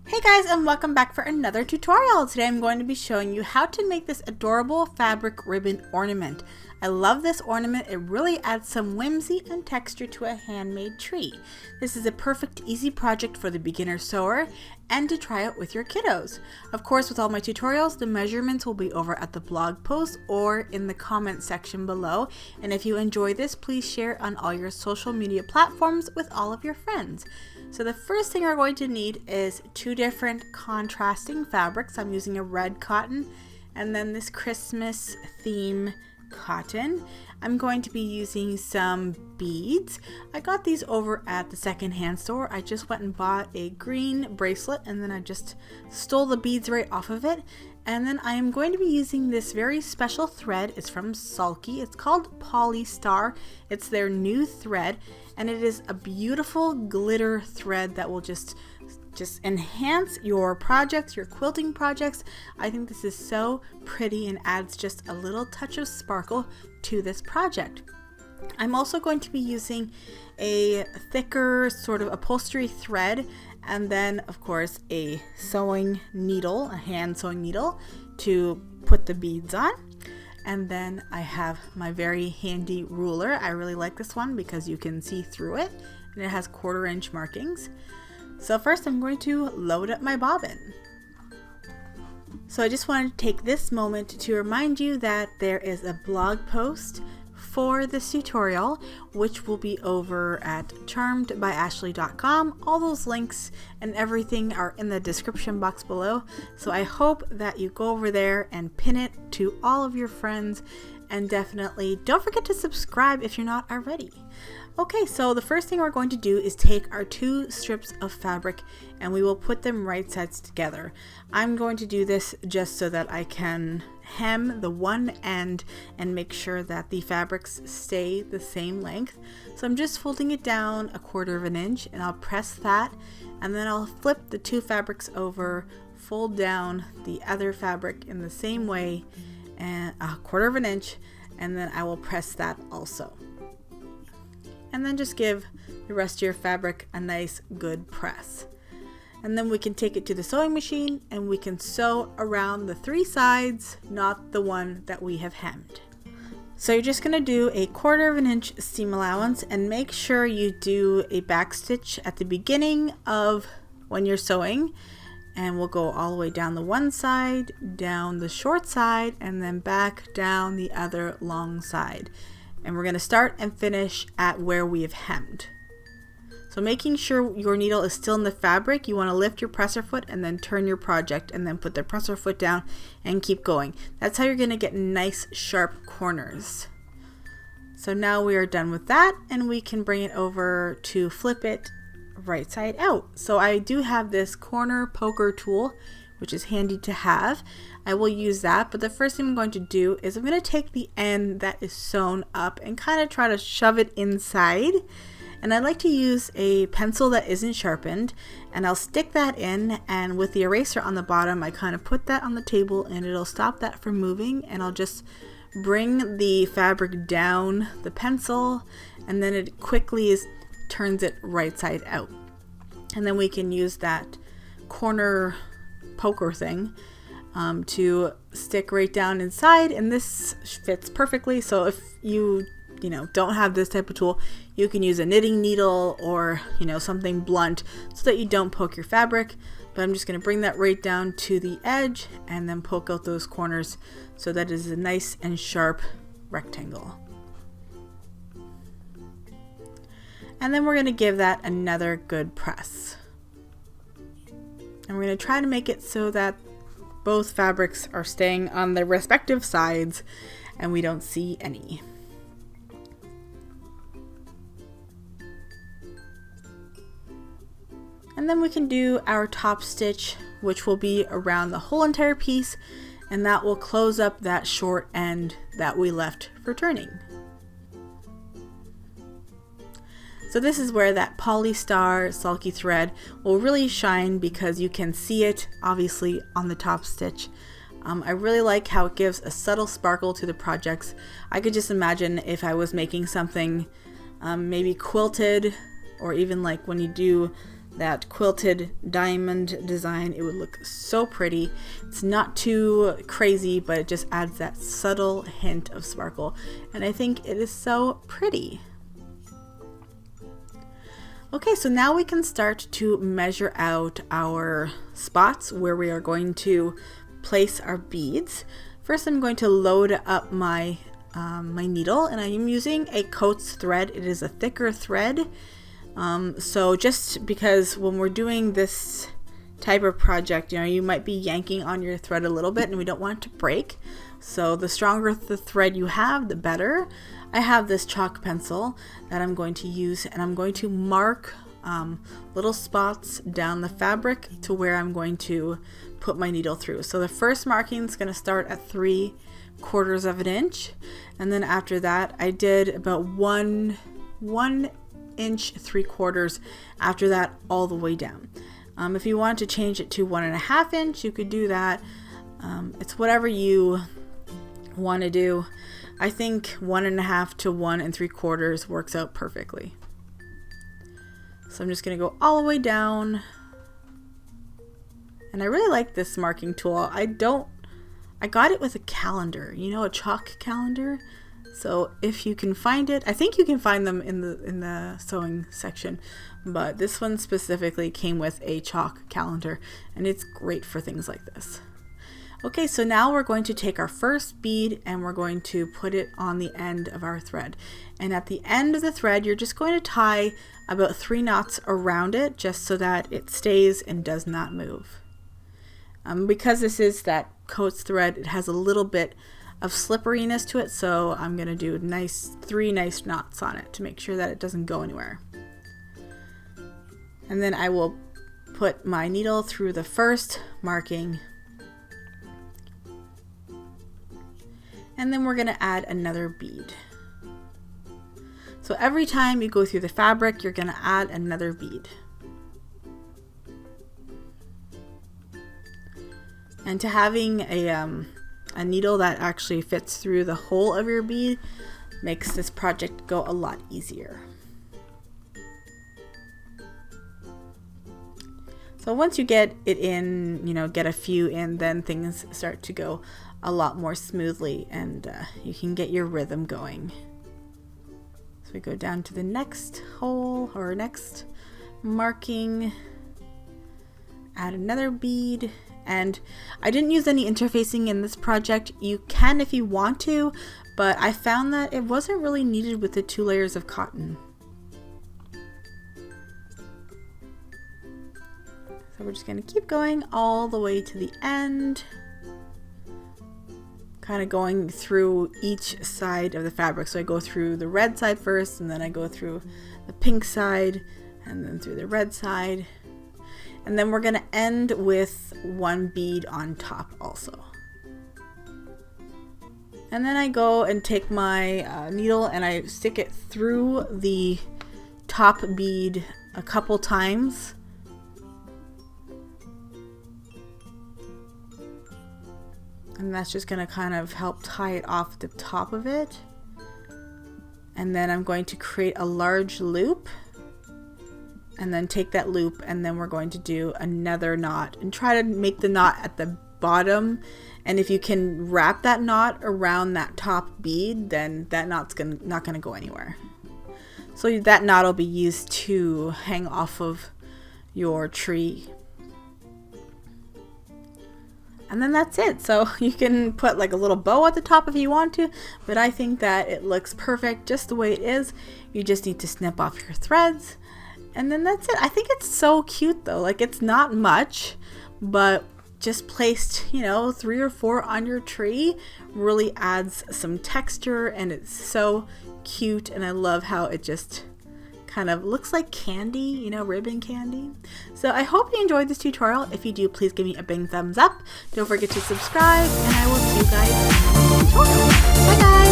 Hey guys, and welcome back for another tutorial. Today I'm going to be showing you how to make this adorable fabric ribbon ornament. I love this ornament. It really adds some whimsy and texture to a handmade tree. This is a perfect easy project for the beginner sewer and to try it with your kiddos. Of course, with all my tutorials, the measurements will be over at the blog post or in the comment section below. And if you enjoy this, please share on all your social media platforms with all of your friends. So the first thing we're going to need is two different contrasting fabrics. I'm using a red cotton and then this Christmas theme cotton. I'm going to be using some beads. I got these over at the secondhand store. I just went and bought a green bracelet and then I just stole the beads right off of it. And then I am going to be using this very special thread. It's from Sulky. It's called Polystar. It's their new thread and it is a beautiful glitter thread that will just enhance your projects, your quilting projects. I think this is so pretty and adds just a little touch of sparkle to this project. I'm also going to be using a thicker sort of upholstery thread and then of course a sewing needle, a hand sewing needle to put the beads on. And then I have my very handy ruler. I really like this one because you can see through it and it has 1/4 inch markings. So first I'm going to load up my bobbin. So I just wanted to take this moment to remind you that there is a blog post for this tutorial, which will be over at charmedbyashley.com. All those links and everything are in the description box below. So I hope that you go over there and pin it to all of your friends, and definitely don't forget to subscribe if you're not already. Okay, so the first thing we're going to do is take our 2 strips of fabric and we will put them right sides together. I'm going to do this just so that I can hem the one end and make sure that the fabrics stay the same length. So I'm just folding it down 1/4 inch and I'll press that and then I'll flip the 2 fabrics over, fold down the other fabric in the same way and 1/4 inch, and then I will press that also. And then just give the rest of your fabric a nice good press. And then we can take it to the sewing machine and we can sew around the 3 sides, not the one that we have hemmed. So you're just going to do a 1/4 inch seam allowance and make sure you do a back stitch at the beginning of when you're sewing. And we'll go all the way down the one side, down the short side, and then back down the other long side. And we're going to start and finish at where we have hemmed. So making sure your needle is still in the fabric, you want to lift your presser foot and then turn your project and then put the presser foot down and keep going. That's how you're going to get nice sharp corners. So now we are done with that and we can bring it over to flip it right side out. So I do have this corner poker tool, which is handy to have. I will use that, but the first thing I'm going to do is I'm going to take the end that is sewn up and kind of try to shove it inside. And I like to use a pencil that isn't sharpened, and I'll stick that in, and with the eraser on the bottom I kind of put that on the table and it'll stop that from moving, and I'll just bring the fabric down the pencil and then it quickly turns it right side out. And then we can use that corner poker thing to stick right down inside, and this fits perfectly. So if you don't have this type of tool, you can use a knitting needle or something blunt so that you don't poke your fabric. But I'm just going to bring that right down to the edge and then poke out those corners so that it is a nice and sharp rectangle. And then we're going to give that another good press. And we're going to try to make it so that both fabrics are staying on their respective sides and we don't see any. And then we can do our top stitch, which will be around the whole entire piece, and that will close up that short end that we left for turning. So this is where that Polystar Sulky thread will really shine because you can see it obviously on the top stitch. I really like how it gives a subtle sparkle to the projects. I could just imagine if I was making something maybe quilted, or even like when you do that quilted diamond design, it would look so pretty. It's not too crazy, but it just adds that subtle hint of sparkle, and I think it is so pretty. Okay, so now we can start to measure out our spots where we are going to place our beads. First, I'm going to load up my needle, and I am using a Coats thread. It is a thicker thread. So just because when we're doing this type of project, you might be yanking on your thread a little bit, and we don't want it to break. So the stronger the thread you have, the better. I have this chalk pencil that I'm going to use, and I'm going to mark little spots down the fabric to where I'm going to put my needle through. So the first marking is going to start at 3/4 of an inch, and then after that I did about 1 inch 3/4 after that all the way down. If you want to change it to 1.5 inch, you could do that. It's whatever you want to do. I think 1.5 to 1 3/4 works out perfectly. So I'm just going to go all the way down. And I really like this marking tool. I got it with a calendar, a chalk calendar. So if you can find it, I think you can find them in the sewing section, but this one specifically came with a chalk calendar, and it's great for things like this. Okay, so now we're going to take our first bead and we're going to put it on the end of our thread. And at the end of the thread, you're just going to tie about 3 knots around it, just so that it stays and does not move. Because this is that Coats thread, it has a little bit of slipperiness to it, so I'm going to do 3 nice knots on it to make sure that it doesn't go anywhere. And then I will put my needle through the first marking, and then we're going to add another bead. So every time you go through the fabric, you're going to add another bead. And to having a needle that actually fits through the hole of your bead makes this project go a lot easier. So once you get it in, get a few in, then things start to go a lot more smoothly, and you can get your rhythm going. So we go down to the next hole or next marking, add another bead. And I didn't use any interfacing in this project. You can if you want to, but I found that it wasn't really needed with the 2 layers of cotton. So we're just going to keep going all the way to the end, kind of going through each side of the fabric. So I go through the red side first, and then I go through the pink side, and then through the red side. And then we're going to end with 1 bead on top also. And then I go and take my needle and I stick it through the top bead a couple times. And that's just going to kind of help tie it off the top of it. And then I'm going to create a large loop, and then take that loop, and then we're going to do another knot and try to make the knot at the bottom. And if you can wrap that knot around that top bead, then that knot's not going to go anywhere. So that knot will be used to hang off of your tree. And then that's it. So you can put like a little bow at the top if you want to, but I think that it looks perfect just the way it is. You just need to snip off your threads, and then that's it. I think it's so cute though. Like, it's not much, but just placed, 3 or 4 on your tree really adds some texture, and it's so cute. And I love how it just kind of looks like candy, ribbon candy. So I hope you enjoyed this tutorial. If you do, please give me a big thumbs up. Don't forget to subscribe, and I will see you guys in the next tutorial. Bye guys!